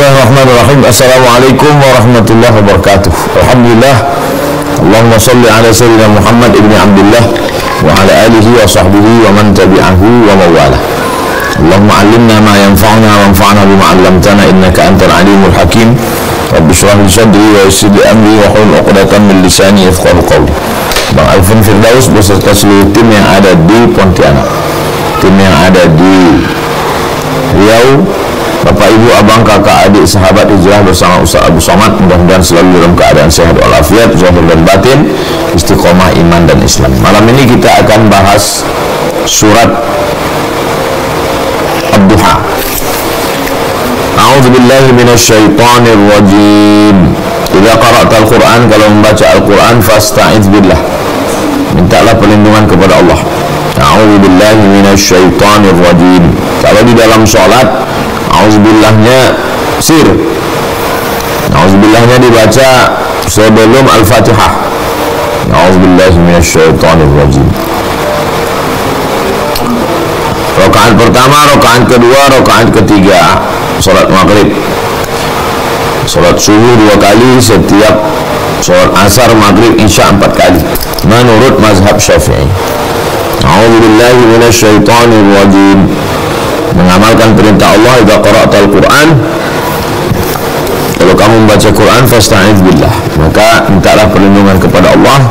Bismillahirrahmanirrahim. Assalamualaikum warahmatullahi wabarakatuh. Alhamdulillah. Allahumma salli ala sayyidina Muhammad ibni Abdullah wa ala alihi wa sahbihi wa man tabi'ahu wa mawala. Allahumma alimna ma yanfa'una wa anfa'na bima 'allamtana innaka antal alimul hakim. Rabbi shrah li sadri wa yassir li amri wa hlul 'uqdatam min lisani yafqahu qawli. Bang Alfon Firdaus beserta seluruh tim yang ada di Pontianak, tim yang ada di Riau, Bapak, Ibu, Abang, Kakak, Adik, sahabat hijrah bersama Ustaz Abu Somad, mudah-mudahan selalu dalam keadaan sehat walafiat, zahir dan batin, istiqomah iman dan Islam. Malam ini kita akan bahas surat Ad-Duha. A'udzubillahi minasyaitonir rajim. Idza qara'tal Qur'an, kalau membaca Al-Qur'an, fasta'iz billah, mintalah perlindungan kepada Allah. A'udzubillahi minasyaitonir rajim. Kalau di dalam sholat, a'udzubillahnya sir, a'udzubillahnya dibaca sebelum Al-Fatihah. A'udzubillahi minasyaitonir rajim. Rakaat pertama, rakaat kedua, rakaat ketiga salat maghrib. Salat subuh 2 kali, setiap salat asar, maghrib, isya 4 kali menurut mazhab Syafi'i. A'udzubillahi minasyaitonir rajim. Mengamalkan perintah Allah, idza qara'tal Qur'an, kalau kamu membaca Quran, fasta'iz billah, maka mintalah perlindungan kepada Allah.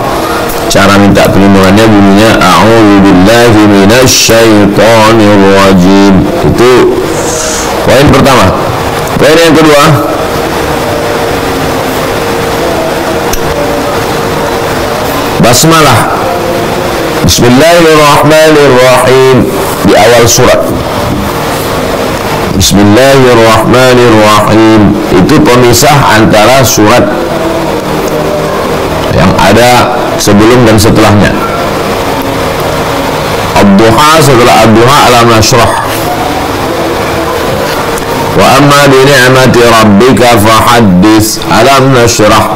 Cara minta perlindungannya bunyinya a'udzubillahi minasyaitonir rajim. Itu poin pertama. Poin yang kedua, basmalah, bismillahirrahmanirrahim di awal surat. Bismillahirrahmanirrahim itu pemisah antara surat yang ada sebelum dan setelahnya. Ad-Duha, setelah Ad-Duha alam nashrah. Wa amma bi ni'mati rabbika fahaddits, alam nashrah.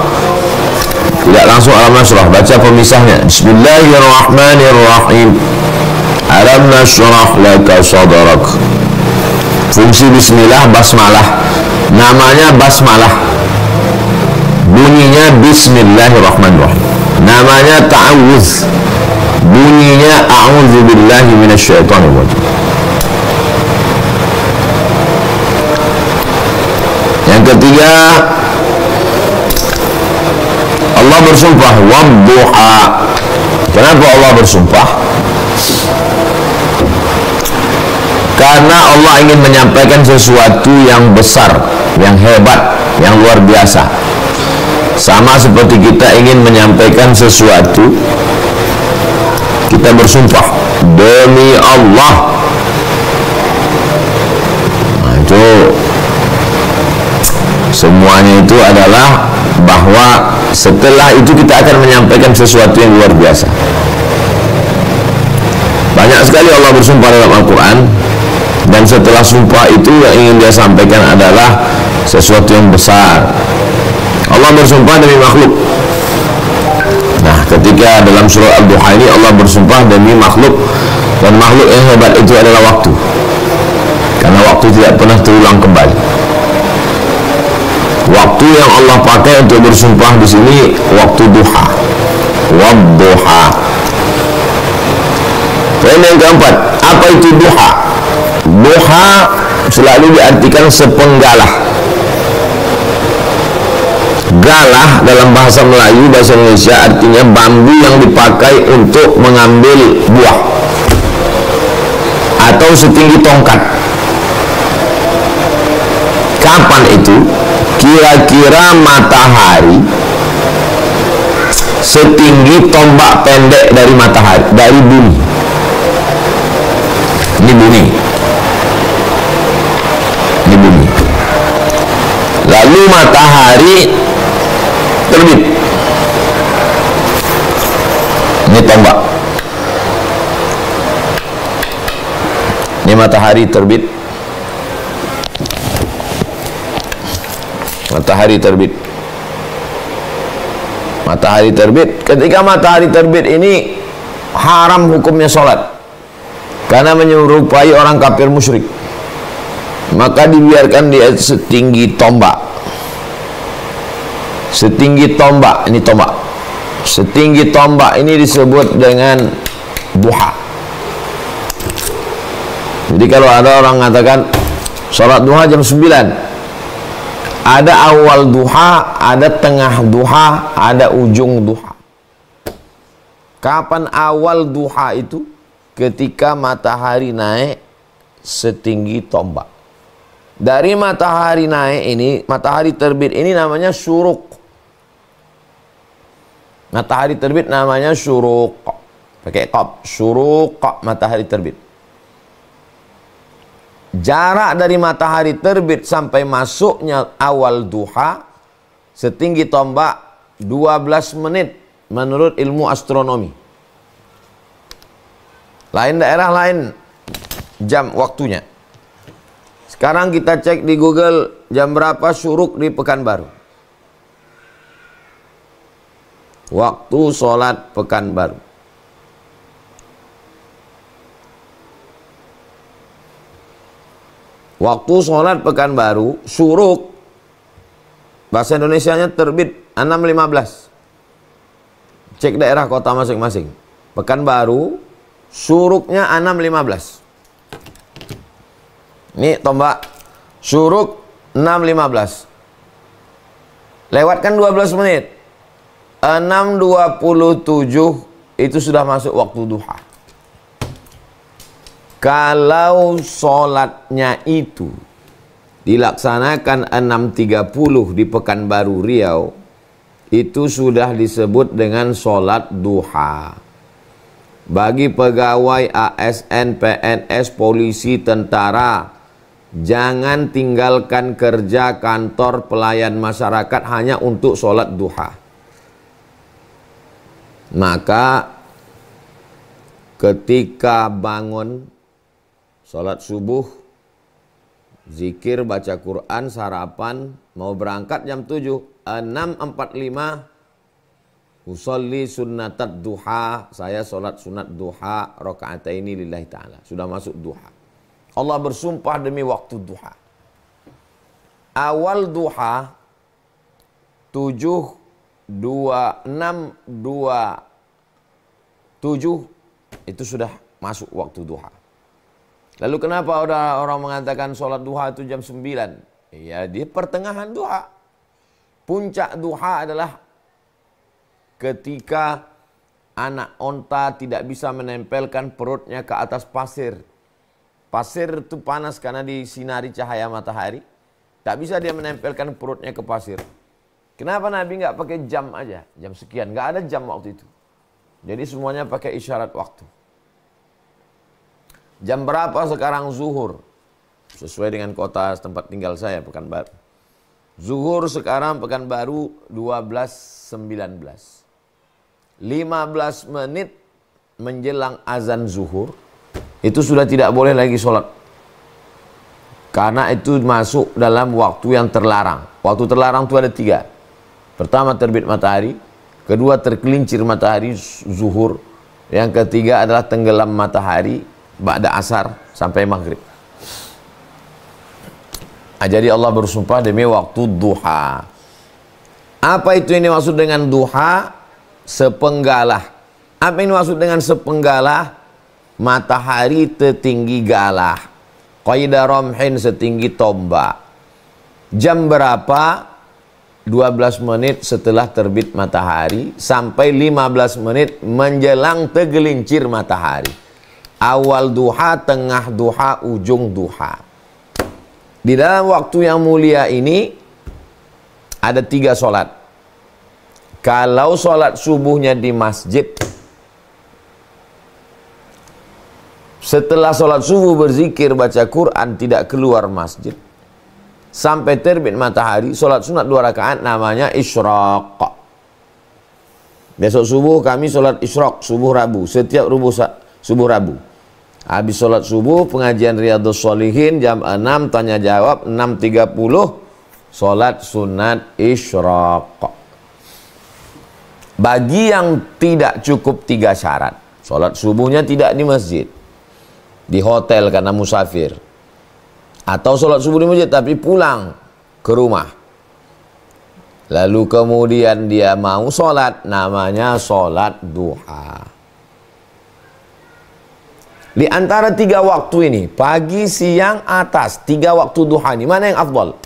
Tidak langsung alam nashrah, baca pemisahnya. Bismillahirrahmanirrahim, alam nashrah laka sadrak. Fungsi bismillah, basmalah, namanya basmalah, bunyinya bismillahirrahmanirrahim. Namanya ta'awuz, bunyinya a'udzubillahi minasyaitonir rajim. Yang ketiga, Allah bersumpah wadduha. Kenapa Allah bersumpah? Karena Allah ingin menyampaikan sesuatu yang besar, yang hebat, yang luar biasa. Sama seperti kita ingin menyampaikan sesuatu, kita bersumpah demi Allah. Nah, itu semuanya itu adalah bahwa setelah itu kita akan menyampaikan sesuatu yang luar biasa. Banyak sekali Allah bersumpah dalam Al-Quran, dan setelah sumpah itu yang ingin dia sampaikan adalah sesuatu yang besar. Allah bersumpah demi makhluk. Nah, ketika dalam surah Al-Duha ini Allah bersumpah demi makhluk, dan makhluk yang hebat itu adalah waktu, karena waktu tidak pernah terulang kembali. Waktu yang Allah pakai untuk bersumpah di sini waktu duha, wadduha. Poin yang keempat, apa itu duha? Duha selalu diartikan sepenggalah. Galah dalam bahasa Melayu, bahasa Indonesia artinya bambu yang dipakai untuk mengambil buah atau setinggi tongkat. Kapan itu? Kira-kira matahari setinggi tombak pendek dari matahari, dari bumi. Ini bumi. Ini bumi. Lalu matahari terbit. Ini tombak. Ini matahari terbit. Matahari terbit. Matahari terbit. Ketika matahari terbit ini haram hukumnya sholat, karena menyerupai orang kafir musyrik. maka dibiarkan dia setinggi tombak. Setinggi tombak, ini tombak. Setinggi tombak ini disebut dengan duha. Jadi kalau ada orang mengatakan sholat duha jam 9, ada awal duha, ada tengah duha, ada ujung duha. Kapan awal duha itu? Ketika matahari naik setinggi tombak. Dari matahari naik ini, matahari terbit ini namanya syuruk. Matahari terbit namanya syuruk. Pakai qaf, syuruk, matahari terbit. Jarak dari matahari terbit sampai masuknya awal duha setinggi tombak 12 menit menurut ilmu astronomi. Lain daerah lain jam waktunya. Sekarang kita cek di Google jam berapa syuruk di Pekanbaru. Waktu sholat Pekanbaru. Waktu sholat Pekanbaru, syuruk, bahasa Indonesianya terbit 6.15. Cek daerah kota masing-masing. Pekanbaru, syuruknya 6.15. Ini tombak, syuruk 6.15. Lewatkan 12 menit. 6.27 itu sudah masuk waktu duha. Kalau sholatnya itu dilaksanakan 6.30 di Pekanbaru Riau, itu sudah disebut dengan sholat duha. Bagi pegawai ASN, PNS, polisi, tentara, jangan tinggalkan kerja kantor pelayan masyarakat hanya untuk sholat duha. Maka ketika bangun sholat subuh, zikir, baca Quran, sarapan, mau berangkat jam 7, 6.45, usolli sunnatat duha, saya sholat sunat duha, rakaataini lillahi ta'ala. Sudah masuk duha. Allah bersumpah demi waktu duha. Awal duha, 7, 2, 6, 2, 7, itu sudah masuk waktu duha. Lalu kenapa orang mengatakan sholat duha itu jam 9? Ya, di pertengahan duha. Puncak duha adalah ketika anak onta tidak bisa menempelkan perutnya ke atas pasir. Pasir itu panas karena disinari cahaya matahari. Tak bisa dia menempelkan perutnya ke pasir. Kenapa Nabi nggak pakai jam aja? Jam sekian. Nggak ada jam waktu itu. Jadi semuanya pakai isyarat waktu. Jam berapa sekarang zuhur? Sesuai dengan kota tempat tinggal saya, Pekanbaru. Zuhur sekarang Pekanbaru 12.19. 15 menit menjelang azan zuhur, itu sudah tidak boleh lagi sholat. Karena itu masuk dalam waktu yang terlarang. Waktu terlarang itu ada 3. Pertama terbit matahari, kedua tergelincir matahari zuhur, yang ketiga adalah tenggelam matahari ba'da asar sampai maghrib. Jadi Allah bersumpah demi waktu duha. Apa itu yang dimaksud dengan duha? Sepenggalah. Apa yang dimaksud dengan sepenggalah? Matahari tertinggi galah. Qaida ramhin, setinggi tombak. Jam berapa? 12 menit setelah terbit matahari sampai 15 menit menjelang tergelincir matahari. Awal duha, tengah duha, ujung duha. Di dalam waktu yang mulia ini ada 3 sholat. Kalau sholat subuhnya di masjid, setelah sholat subuh berzikir, baca Quran, tidak keluar masjid sampai terbit matahari, sholat sunat 2 rakaat namanya isyraq. Besok subuh kami sholat isyraq, subuh Rabu, setiap subuh Rabu. Habis sholat subuh, pengajian Riyadhus Shalihin jam 6, tanya jawab 6.30, sholat sunat isyraq. Bagi yang tidak cukup 3 syarat, sholat subuhnya tidak di masjid, di hotel karena musafir, Atau sholat subuh di masjid tapi pulang ke rumah. Lalu kemudian dia mau sholat, namanya sholat duha. Di antara 3 waktu ini, pagi, siang, atas, 3 waktu duha ini, mana yang afdal?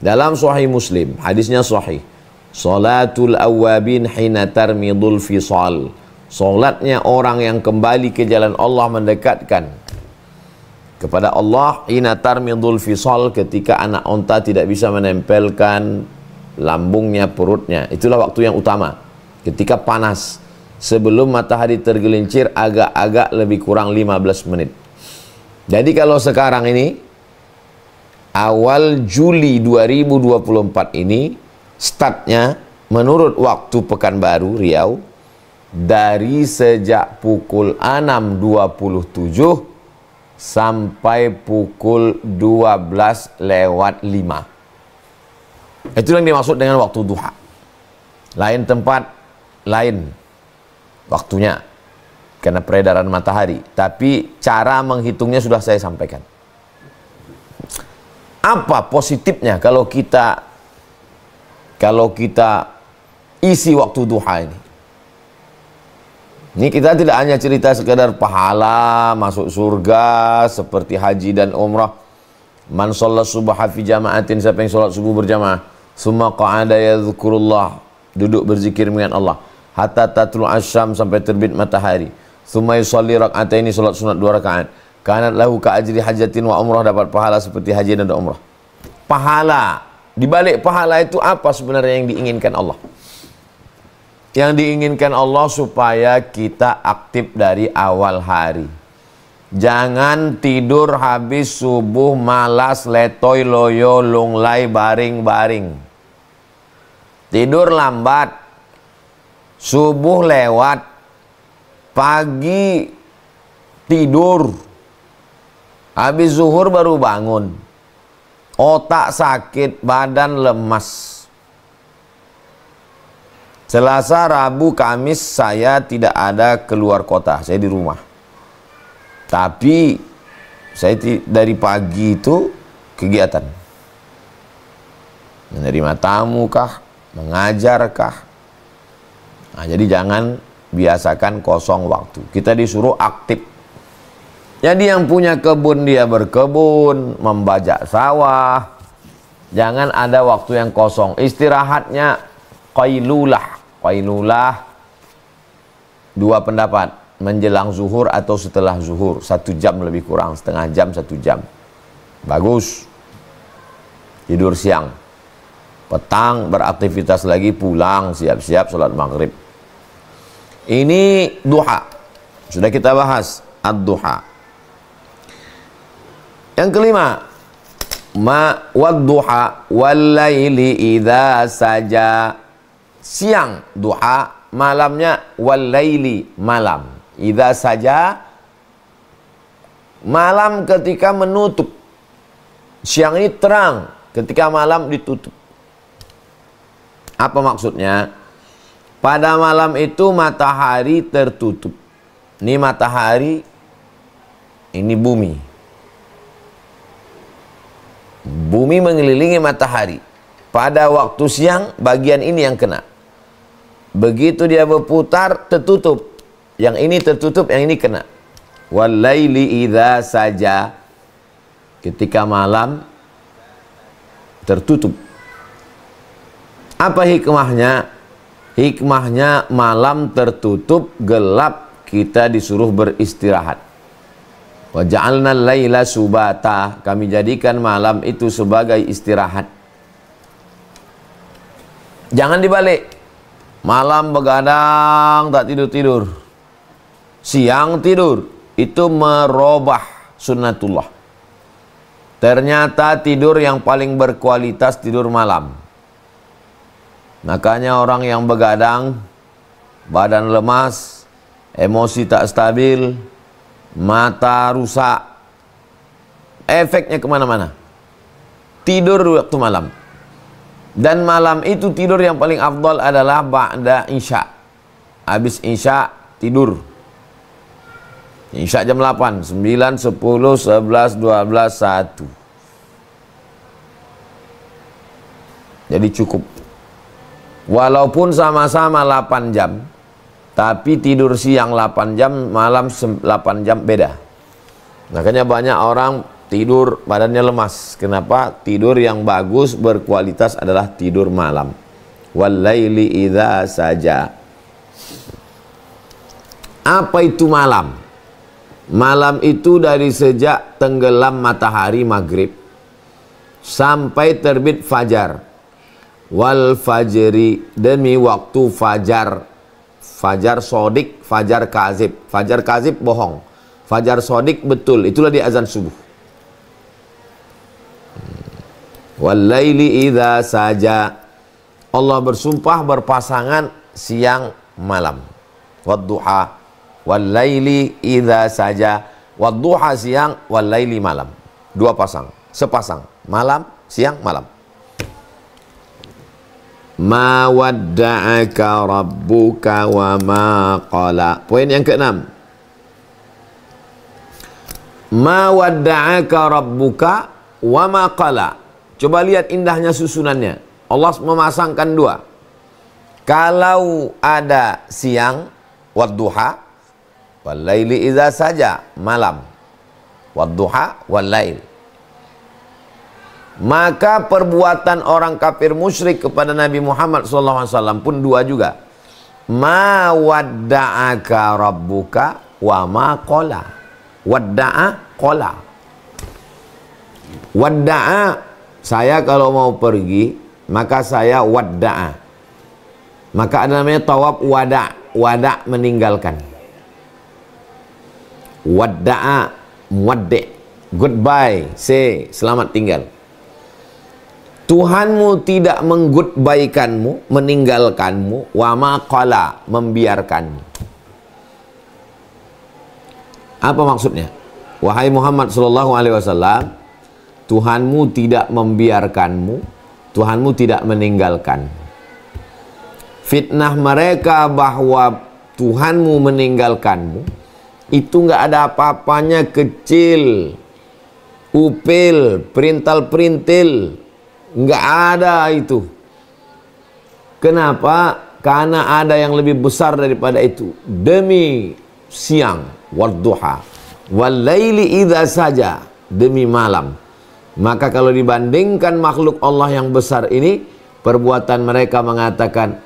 Dalam Sahih Muslim, hadisnya sahih. Salatul awwabin hina tarmidul fisal. Salatnya orang yang kembali ke jalan Allah, mendekatkan kepada Allah, hina tarmidul fisal, ketika anak onta tidak bisa menempelkan lambungnya, perutnya. Itulah waktu yang utama, ketika panas, sebelum matahari tergelincir, agak-agak lebih kurang 15 menit. Jadi kalau sekarang ini awal Juli 2024 ini, startnya menurut waktu Pekanbaru Riau dari sejak pukul 6.27 sampai pukul 12:05. Itu yang dimaksud dengan waktu duha. Lain tempat, lain waktunya karena peredaran matahari, tapi cara menghitungnya sudah saya sampaikan. Apa positifnya kalau kita isi waktu duha ini? Ini kita tidak hanya cerita sekedar pahala masuk surga seperti haji dan umrah. Man shalla subha fi jama'atin, siapa yang sholat subuh berjamaah, summa qa'ada yadhkurullah, duduk berzikir dengan Allah, hatta tatlu asyam, sampai terbit matahari, summa yusalli rak'ataini, salat sunat 2 rakaat, kanat lahu ka ajri hajatin wa umrah, dapat pahala seperti haji dan umrah. Pahala, di balik pahala itu apa sebenarnya yang diinginkan Allah? Yang diinginkan Allah supaya kita aktif dari awal hari. Jangan tidur habis subuh malas, letoy loyo, lunglai, baring-baring. Tidur lambat, subuh lewat, pagi tidur, habis zuhur baru bangun, otak sakit, badan lemas. Selasa, Rabu, Kamis saya tidak ada keluar kota, saya di rumah. Tapi saya dari pagi itu kegiatan, menerima tamu kah, mengajar kah. Nah, jadi jangan biasakan kosong waktu. Kita disuruh aktif. Jadi yang punya kebun dia berkebun, membajak sawah. Jangan ada waktu yang kosong. Istirahatnya qailulah. Qailulah 2 pendapat. Menjelang zuhur atau setelah zuhur, 1 jam lebih kurang, setengah jam, 1 jam. Bagus. Tidur siang. Petang beraktivitas lagi, pulang siap-siap sholat maghrib. Ini duha. Sudah kita bahas ad-duha. Yang kelima, wad-duha wal-laili idza saja. Siang duha, malamnya wal-laili, malam. Idza saja, malam ketika menutup. Siang ini terang, ketika malam ditutup. Apa maksudnya? Pada malam itu matahari tertutup. Ini matahari, ini bumi. Bumi mengelilingi matahari. Pada waktu siang, bagian ini yang kena. Begitu dia berputar, tertutup. Yang ini tertutup, yang ini kena. Wal-laili idza saja. Ketika malam tertutup. Apa hikmahnya? Hikmahnya malam tertutup, gelap, kita disuruh beristirahat. Wa ja'alna al-laila subata. Kami jadikan malam itu sebagai istirahat. Jangan dibalik. Malam begadang, tak tidur-tidur. Siang tidur. Itu merubah sunnatullah. Ternyata tidur yang paling berkualitas tidur malam. Makanya orang yang begadang, badan lemas, emosi tak stabil, mata rusak, efeknya kemana-mana. Tidur waktu malam. Dan malam itu tidur yang paling afdal adalah ba'da isya. Habis isya tidur. Isya jam 8, 9, 10, 11, 12, 1. Jadi cukup. Walaupun sama-sama 8 jam, tapi tidur siang 8 jam, malam 8 jam beda. Makanya banyak orang tidur badannya lemas. Kenapa? Tidur yang bagus berkualitas adalah tidur malam. Walaili idza saja. Apa itu malam? Malam itu dari sejak tenggelam matahari maghrib sampai terbit fajar. Wal fajri, demi waktu fajar. Fajar sodik, fajar kazib. Fajar kazib bohong, fajar sodik betul, itulah di azan subuh. Walaili idza saja. Allah bersumpah berpasangan siang malam. Wadduha, walaili idza saja. Wadduha siang, walaili malam. Dua pasang, sepasang, malam, siang, malam. Ma wadda'aka rabbuka wa ma qala. Poin yang ke-6. Ma wadda'aka rabbuka wa ma qala. Coba lihat indahnya susunannya. Allah memasangkan dua. Kalau ada siang, wadduha, walaili idza saja, malam. Wadduha, walail. Maka perbuatan orang kafir musyrik kepada Nabi Muhammad SAW pun dua juga. Ma wadda'aka rabbuka wa ma qala. Wadda'a, qala. Wadda'a, saya kalau mau pergi, maka saya wadda'a. Maka ada namanya tawaf wada'. Wada' meninggalkan. Wadda'a, muwaddi'. Goodbye, say, selamat tinggal. Tuhanmu tidak menggoodbye-kanmu, meninggalkanmu, wa ma qala, membiarkanmu. Apa maksudnya? Wahai Muhammad SAW, Tuhanmu tidak membiarkanmu, Tuhanmu tidak meninggalkan. Fitnah mereka bahwa Tuhanmu meninggalkanmu, itu nggak ada apa-apanya, kecil, upil, perintal-perintil, nggak ada itu. Kenapa? Karena ada yang lebih besar daripada itu. Demi siang, wadduha, walaili idza saja, demi malam. Maka kalau dibandingkan makhluk Allah yang besar ini, perbuatan mereka mengatakan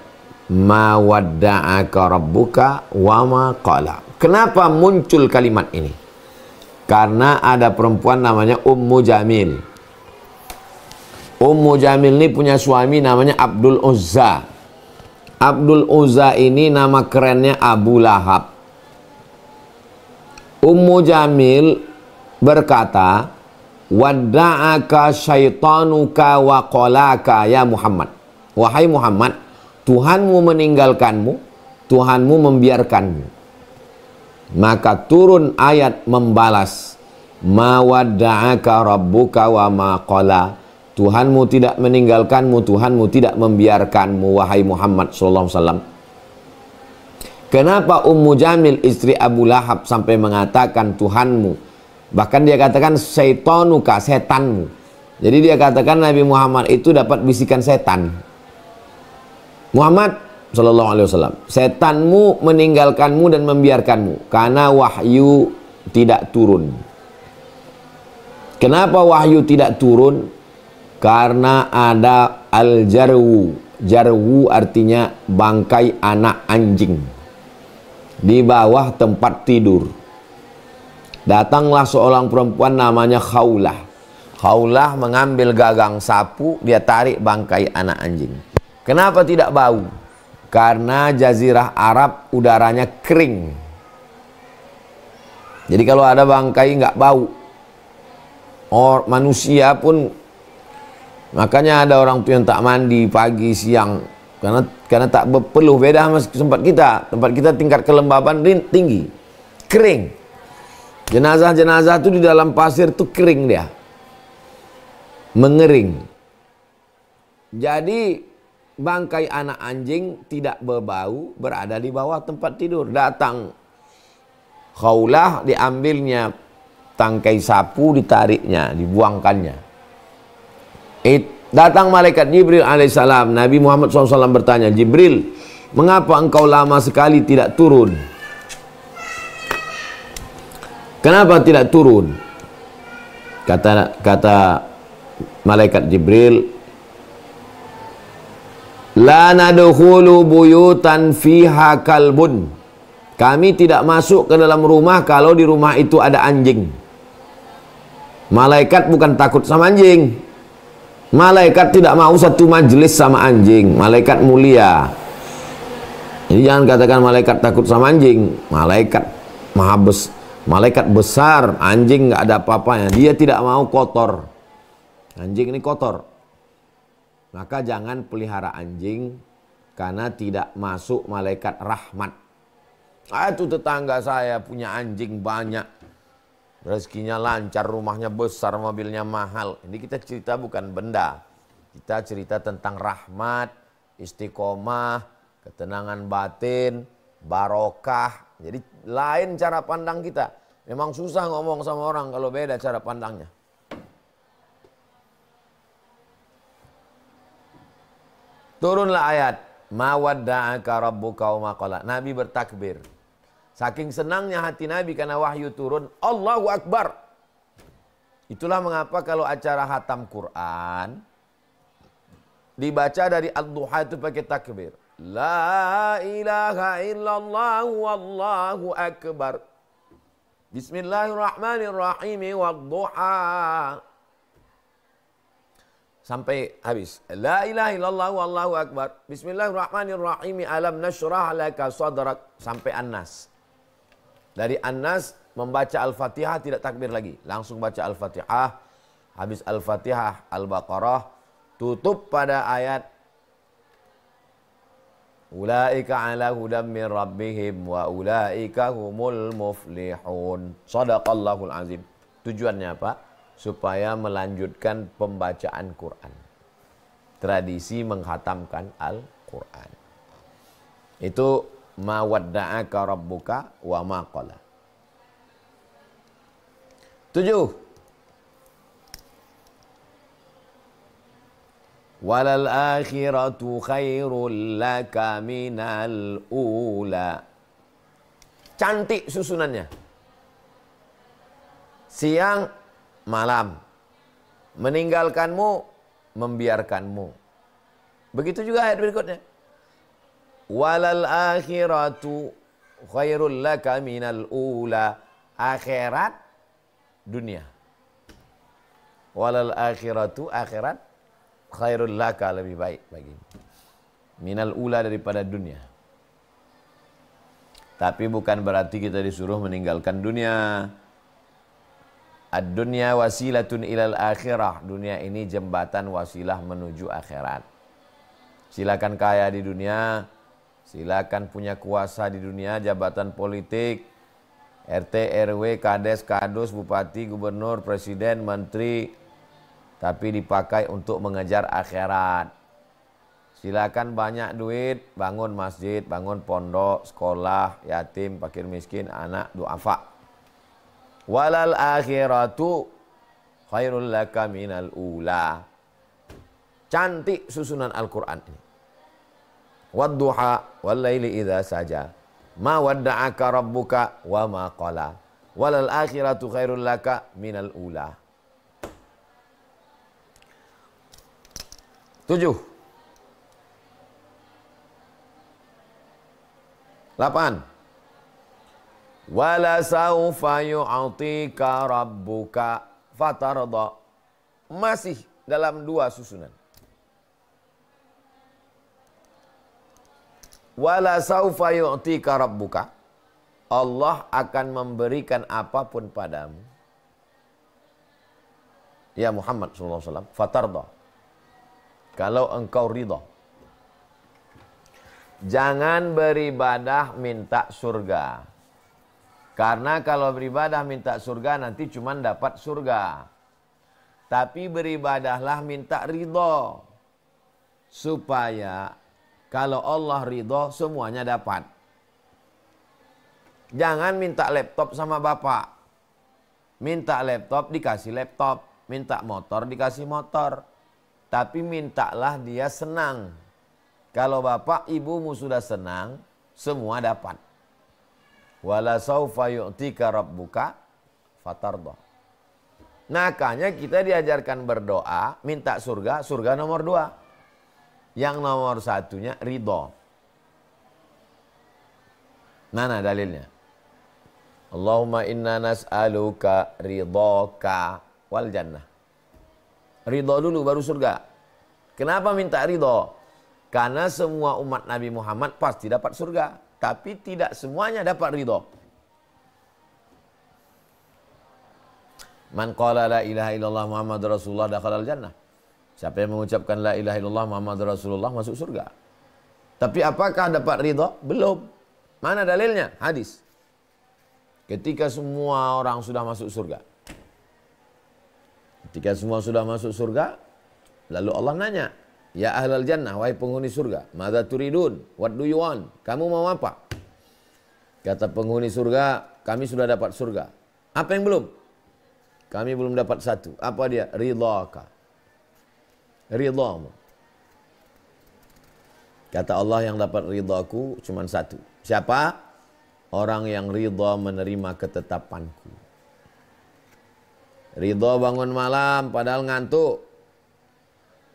ma wadda'aka rabbuka wa ma qala. Kenapa muncul kalimat ini? Karena ada perempuan namanya Ummu Jamil. Ummu Jamil ini punya suami namanya Abdul Uzza. Abdul Uzza ini nama kerennya Abu Lahab. Ummu Jamil berkata, wadda'aka syaitanuka wa qalaka ya Muhammad. Wahai Muhammad, Tuhanmu meninggalkanmu, Tuhanmu membiarkanmu. Maka turun ayat membalas, ma wadda'aka rabbuka wa ma qala. Tuhanmu tidak meninggalkanmu, Tuhanmu tidak membiarkanmu, wahai Muhammad SAW. Kenapa Ummu Jamil istri Abu Lahab sampai mengatakan Tuhanmu? Bahkan dia katakan syaitanuka, setanmu. Jadi dia katakan Nabi Muhammad itu dapat bisikan setan. Muhammad SAW, setanmu meninggalkanmu dan membiarkanmu karena wahyu tidak turun. Kenapa wahyu tidak turun? Karena ada al-jarwu. Jarwu artinya bangkai anak anjing di bawah tempat tidur. Datanglah seorang perempuan namanya Khawlah. Khawlah mengambil gagang sapu, dia tarik bangkai anak anjing. Kenapa tidak bau? Karena jazirah Arab udaranya kering. Jadi kalau ada bangkai nggak bau. Manusia pun, makanya ada orang tua yang tak mandi pagi siang karena tak perlu. Beda sama tempat kita. Tempat kita tingkat kelembaban tinggi, kering. Jenazah-jenazah itu di dalam pasir tuh kering dia, mengering. Jadi bangkai anak anjing tidak berbau, berada di bawah tempat tidur. Datang Khawlah, diambilnya tangkai sapu, ditariknya, dibuangkannya. Datang malaikat Jibril alaihissalam. Nabi Muhammad SAW bertanya, Jibril, mengapa engkau lama sekali tidak turun? Kenapa tidak turun? Kata malaikat Jibril, la nadkhulu buyutan fiha kalbun. Kami tidak masuk ke dalam rumah kalau di rumah itu ada anjing. Malaikat bukan takut sama anjing. Malaikat tidak mau satu majelis sama anjing. Malaikat mulia. Jadi jangan katakan malaikat takut sama anjing. Malaikat malaikat besar. Anjing nggak ada apa-apanya. Dia tidak mau kotor. Anjing ini kotor. Maka jangan pelihara anjing karena tidak masuk malaikat rahmat. Itu tetangga saya punya anjing banyak, rezekinya lancar, rumahnya besar, mobilnya mahal. Ini kita cerita bukan benda, kita cerita tentang rahmat, istiqomah, ketenangan batin, barokah. Jadi lain cara pandang kita. Memang susah ngomong sama orang kalau beda cara pandangnya. Turunlah ayat, ma wadda'aka rabbuka wa ma qala. Nabi bertakbir. Saking senangnya hati Nabi karena wahyu turun, Allahu Akbar. Itulah mengapa kalau acara hatam Quran dibaca dari ad-duha itu pakai takbir. La ilaha illallah wallahu akbar. Bismillahirrahmanirrahim wad-duha. Sampai habis. La ilaha illallah wallahu akbar. Bismillahirrahmanirrahim. Alam nashrah laka sadrak. Sampai An-Nas. Dari An-Nas membaca Al-Fatihah tidak takbir lagi. Langsung baca Al-Fatihah. Habis Al-Fatihah, Al-Baqarah. Tutup pada ayat. Ulaika ala hudam min rabbihim wa ulaika humul muflihun. Shadaqallahul azim. Tujuannya apa? Supaya melanjutkan pembacaan Quran. Tradisi menghatamkan Al-Quran. Itu ma wadda'aka rabbuka wa ma qala. 7. Walal akhiratu khairul laka minal ula. Cantik susunannya. Siang, malam. Meninggalkanmu, membiarkanmu. Begitu juga ayat berikutnya. Walal akhiratu khairul laka minal ula. Akhirat, dunia. Walal akhiratu, akhirat, khairul laka, lebih baik bagimu. Minal ula, daripada dunia. Tapi bukan berarti kita disuruh meninggalkan dunia. Ad-dunya wasilatun ilal akhirah. Dunia ini jembatan wasilah menuju akhirat. Silakan kaya di dunia, silakan punya kuasa di dunia, jabatan politik, RT, RW, Kades, Kadus, Bupati, Gubernur, Presiden, Menteri, tapi dipakai untuk mengejar akhirat. Silakan banyak duit, bangun masjid, bangun pondok, sekolah, yatim, fakir miskin, anak, duafa. Walal akhiratu khairul laka minal ula. Cantik susunan Al-Quran ini. Wadduha wal laili idza saja. Ma wadda'aka rabbuka wa ma qala. Walal akhiratu khairul laka minal ula. 7. 8. Wala saufa yu'atika rabbuka fatarda. Masih dalam 2 susunan. Wala saufa yu'tika rabbuka. Allah akan memberikan apapun padamu. Ya Muhammad SAW. Fatarda. Kalau engkau ridha. Jangan beribadah minta surga. Karena kalau beribadah minta surga nanti cuma dapat surga. Tapi beribadahlah minta ridha. Supaya kalau Allah ridho, semuanya dapat. Jangan minta laptop sama bapak. Minta laptop, dikasih laptop. Minta motor, dikasih motor. tapi mintalah dia senang. Kalau bapak ibumu sudah senang, semua dapat. Wala saufa yu'tika rabbuka fatarda. Makanya kita diajarkan berdoa, minta surga, surga nomor 2. Yang nomor 1-nya ridho. Mana dalilnya? Allahumma inna nas'aluka ridhoka wal jannah. Ridho dulu baru surga. Kenapa minta ridho? Karena semua umat Nabi Muhammad pasti dapat surga. Tapi tidak semuanya dapat ridho. Man qala la ilaha illallah Muhammadur Rasulullah dakhalal jannah. Siapa yang mengucapkan la ilaha illallah Muhammadur Rasulullah masuk surga. Tapi apakah dapat ridho? Belum. Mana dalilnya? Hadis. Ketika semua orang sudah masuk surga. Ketika semua sudah masuk surga, lalu Allah nanya, ya ahlal jannah, wahai penghuni surga, madza turidun? What do you want? Kamu mau apa? Kata penghuni surga, kami sudah dapat surga. Apa yang belum? Kami belum dapat satu. Apa dia? Ridhaka. Ridhamu. Kata Allah, yang dapat ridhaku cuma satu. Siapa? Orang yang ridha menerima ketetapanku. Ridha bangun malam padahal ngantuk.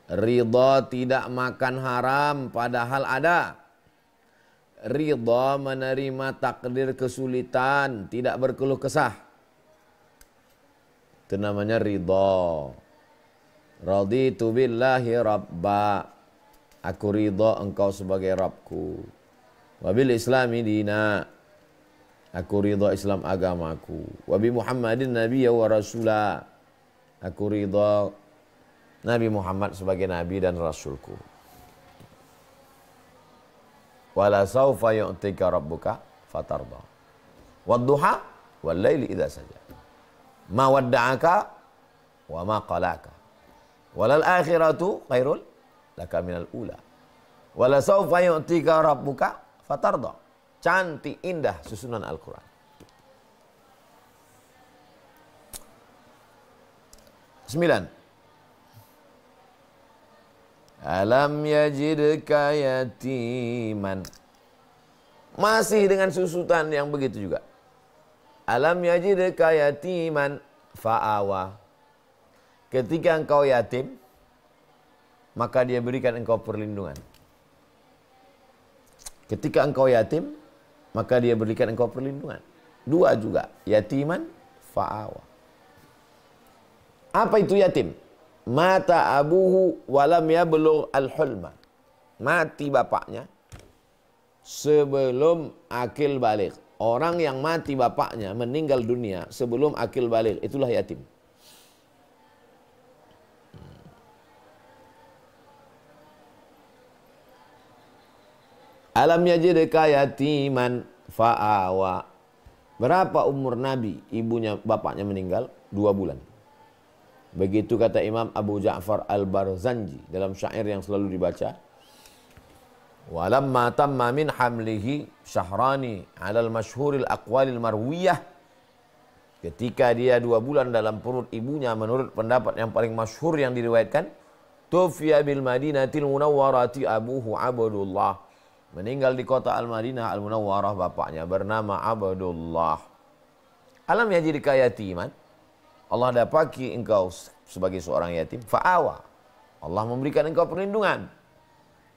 Ridha tidak makan haram padahal ada. Ridha menerima takdir kesulitan, tidak berkeluh kesah. Itu namanya ridha. Raditu billahi rabba. Aku ridha engkau sebagai Rabbku. Wabil islami dina. Aku ridha Islam agamaku. Wabi Muhammadin nabiyya wa rasulah. Aku ridha Nabi Muhammad sebagai nabi dan rasulku. Wala saufa yu'tika rabbuka fatarda. Wadduha wal laili idza saja. Ma wadda'aka wa ma qalaka. Walal akhiratu khairul laka minal ula. Wala saufa yu'tika rabbuka fatarda. Cantik indah susunan Al-Quran. 9. Alam yajidka yatiman. Masih dengan susutan yang begitu juga. Alam yajidka yatiman fa'awa. Ketika engkau yatim, maka dia berikan engkau perlindungan. Ketika engkau yatim, maka dia berikan engkau perlindungan. 2 juga. Yatiman fa'awa. Apa itu yatim? Mata abuhu walam yablugh al-hulma. Mati bapaknya sebelum akil baligh. Orang yang mati bapaknya meninggal dunia sebelum akil baligh, itulah yatim. Alam yajidka yatiman fa'awa. Berapa umur Nabi ibunya bapaknya meninggal? 2 bulan. Begitu kata Imam Abu Ja'far Al-Barzanji dalam syair yang selalu dibaca. Walamma tamma min hamlihi syahrani 'alal masyhuril aqwalil marwiyah. Ketika dia 2 bulan dalam perut ibunya menurut pendapat yang paling masyhur yang diriwayatkan, tufiya bil Madinatil Munawwarati abuhu Abdullah. Meninggal di kota Al-Madinah Al-Munawwarah bapaknya bernama Abdullah. Alam yajidka yatiman. Allah dapati engkau sebagai seorang yatim. Fa'awa. Allah memberikan engkau perlindungan.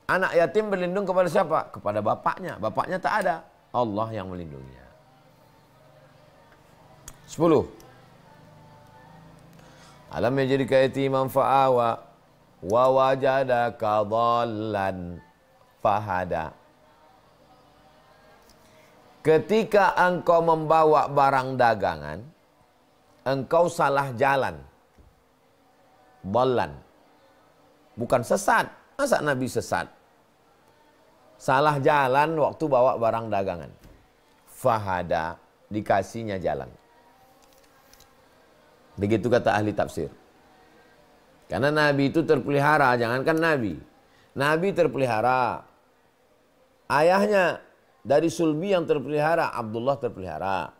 Anak yatim berlindung kepada siapa? Kepada bapaknya. Bapaknya tak ada. Allah yang melindunginya. 10. Alam yajidka yatiman fa'awa. Wa wajadaka dhallan fahada. Ketika engkau membawa barang dagangan, engkau salah jalan. Dhallan. Bukan sesat. Masa Nabi sesat? Salah jalan waktu bawa barang dagangan. Fahada. Dikasihnya jalan. Begitu kata ahli tafsir. Karena Nabi itu terpelihara. Jangankan Nabi. Nabi terpelihara. Ayahnya dari sulbi yang terpelihara. Abdullah terpelihara.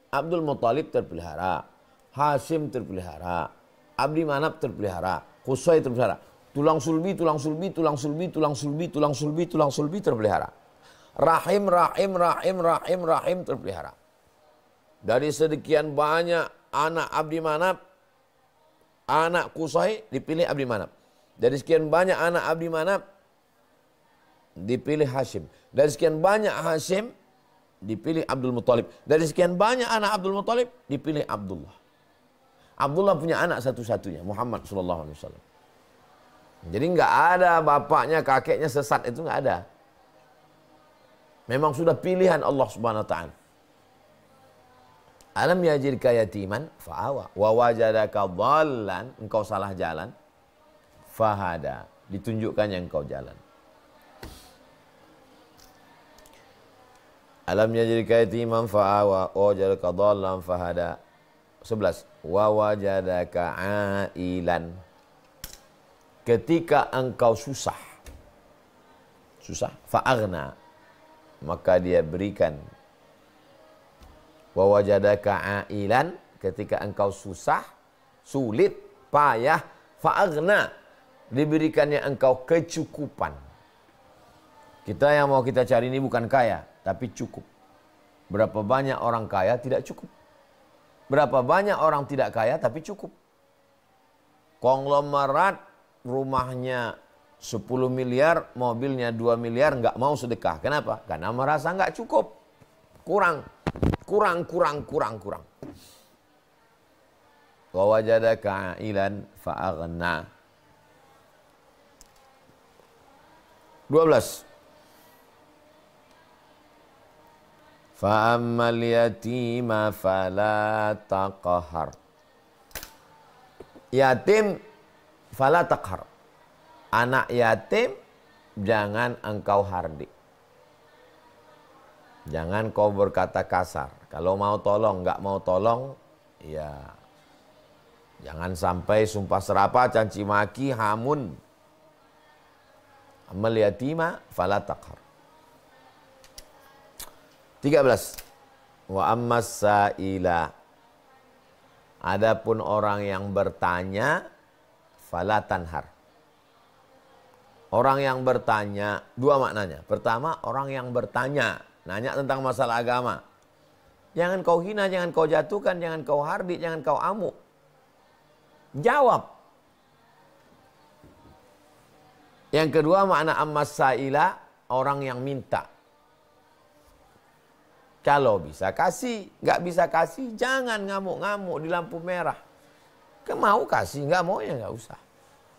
Abdul Muttalib terpelihara. Hashim terpelihara. Abdi Manaf terpelihara. Qusay terpelihara. Tulang sulbi, tulang sulbi, tulang sulbi, tulang sulbi, tulang sulbi, tulang sulbi terpelihara. Rahim, rahim, rahim, rahim, rahim terpelihara. Dari sedekian banyak anak Abdi Manaf, anak Qusay dipilih Abdi Manaf. Dari sekian banyak anak Abdi Manaf dipilih Hashim. Dari sekian banyak Hashim dipilih Abdul Muthalib. Dari sekian banyak anak Abdul Muthalib dipilih Abdullah. Abdullah punya anak satu-satunya, Muhammad sallallahu alaihi wasallam. Jadi nggak ada bapaknya, kakeknya sesat, itu nggak ada. Memang sudah pilihan Allah Subhanahu wa taala. Alam yajidka yatiman fa'awa wa wajadaka dhallan, engkau salah jalan, fahada, ditunjukkannya engkau jalan. Alam yajidka yatiman fa'awa wa wajadaka dhallan fahada. 11. Wa wajadaka ailan, ketika engkau susah, fa'aghna, maka dia berikan. Wa wajadaka ailan, ketika engkau susah, sulit, payah, fa'aghna, diberikannya engkau kecukupan. Kita yang mau kita cari ini bukan kaya, tapi cukup. Berapa banyak orang kaya tidak cukup. Berapa banyak orang tidak kaya tapi cukup. Konglomerat rumahnya 10 miliar, mobilnya 2 miliar, nggak mau sedekah. Kenapa? Karena merasa nggak cukup. Kurang. Wa wajadaka ailan fa'aghna. 12. Fa'ammal yatima fala taqhar. Yatim fala taqhar. Anak yatim jangan engkau hardik. Jangan kau berkata kasar. Kalau mau tolong, nggak mau tolong, ya jangan sampai sumpah serapah, caci maki, hamun. Ammal yatima fala taqhar. 13. Wa ammas sa'ila, adapun orang yang bertanya, fala tanhar. Orang yang bertanya, dua maknanya. Pertama, orang yang bertanya, nanya tentang masalah agama. Jangan kau hina, jangan kau jatuhkan, jangan kau hardik, jangan kau amuk. Jawab. Yang kedua, makna ammas sa'ila, orang yang minta. Kalau bisa kasih, nggak bisa kasih, jangan ngamuk-ngamuk di lampu merah. Mau kasih, nggak mau ya nggak usah.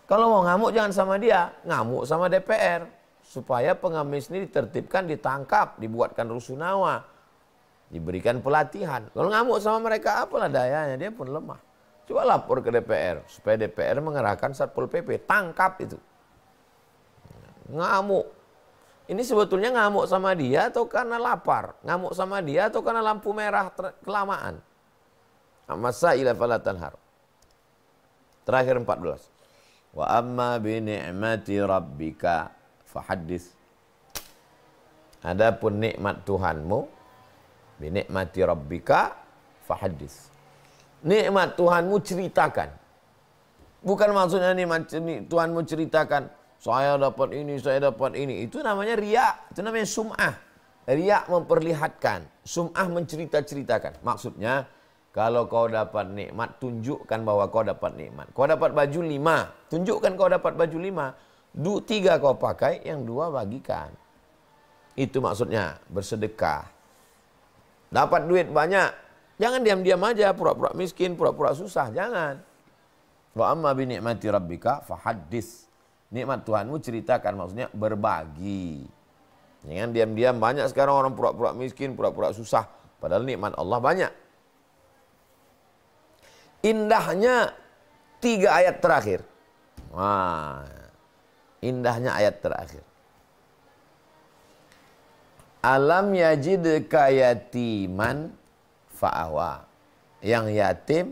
Kalau mau ngamuk jangan sama dia, ngamuk sama DPR. Supaya pengemis ini ditertibkan, ditangkap, dibuatkan rusunawa, diberikan pelatihan. Kalau ngamuk sama mereka, apalah dayanya, dia pun lemah. Coba lapor ke DPR, supaya DPR mengerahkan Satpol PP, tangkap itu. Ngamuk. Ini sebetulnya ngamuk sama dia atau karena lapar? Ngamuk sama dia atau karena lampu merah kelamaan? Masa ila fala tanhar. Terakhir 14. Wa amma bi ni'mati rabbika fahaddits. Adapun nikmat Tuhanmu, bi ni'mati rabbika fahaddits. Nikmat Tuhanmu ceritakan. Bukan maksudnya nikmat Tuhanmu ceritakan, saya dapat ini, saya dapat ini. Itu namanya riya, itu namanya sum'ah. Riya memperlihatkan, sum'ah mencerita-ceritakan. Maksudnya, kalau kau dapat nikmat, tunjukkan bahwa kau dapat nikmat. Kau dapat baju 5, tunjukkan kau dapat baju 5. 3 kau pakai, yang 2 bagikan. Itu maksudnya, bersedekah. Dapat duit banyak, jangan diam-diam aja, pura-pura miskin, pura-pura susah, jangan. Wa amma bi ni'mati rabbika fahaddits. Nikmat Tuhanmu ceritakan, maksudnya berbagi. Jangan diam-diam, banyak sekarang orang pura-pura miskin, pura-pura susah. Padahal nikmat Allah banyak. Indahnya 3 ayat terakhir. Wah, indahnya ayat terakhir. Alam yajidka yatiman fa'awa. Yang yatim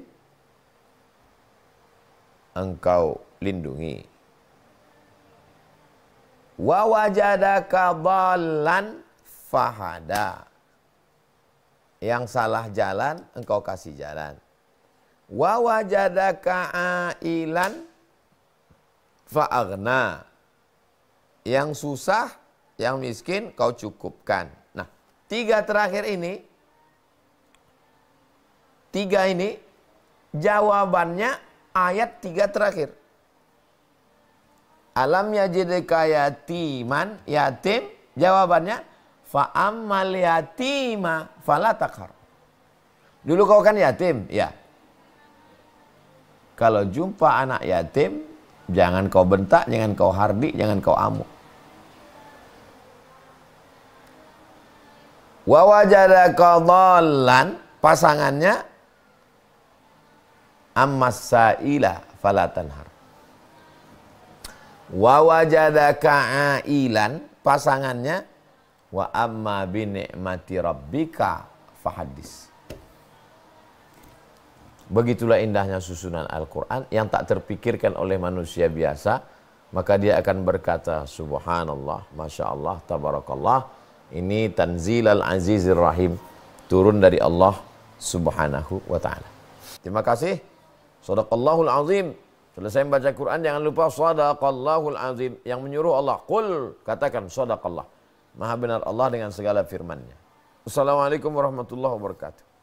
engkau lindungi. Wa wajadaka dhallan fahada. Yang salah jalan engkau kasih jalan. Wa wajadaka ailan fa'aghna. Yang susah, yang miskin kau cukupkan. Nah, tiga ini jawabannya ayat 3 terakhir. Alam yajidka yatiman, yatim, jawabannya fa'ammal yatima fala taqhar. Dulu kau kan yatim, ya. Kalau jumpa anak yatim, jangan kau bentak, jangan kau hardik, jangan kau amuk. Wa wajadaka dhallan, pasangannya ammas sa'ila fala tanhar. Wa wajadaka ailan, pasangannya wa amma bi ni'mati rabbika fahaddis. Begitulah indahnya susunan Al-Quran yang tak terpikirkan oleh manusia biasa. Maka dia akan berkata subhanallah, masya Allah, tabarakallah. Ini tanzil al-azizir rahim, turun dari Allah subhanahu wa ta'ala. Terima kasih. Sadaqallahul azim. Selesai membaca Quran jangan lupa sadaqallahul azim. Yang menyuruh Allah, qul, katakan sadaqallah. Maha benar Allah dengan segala firman-Nya. Assalamualaikum warahmatullahi wabarakatuh.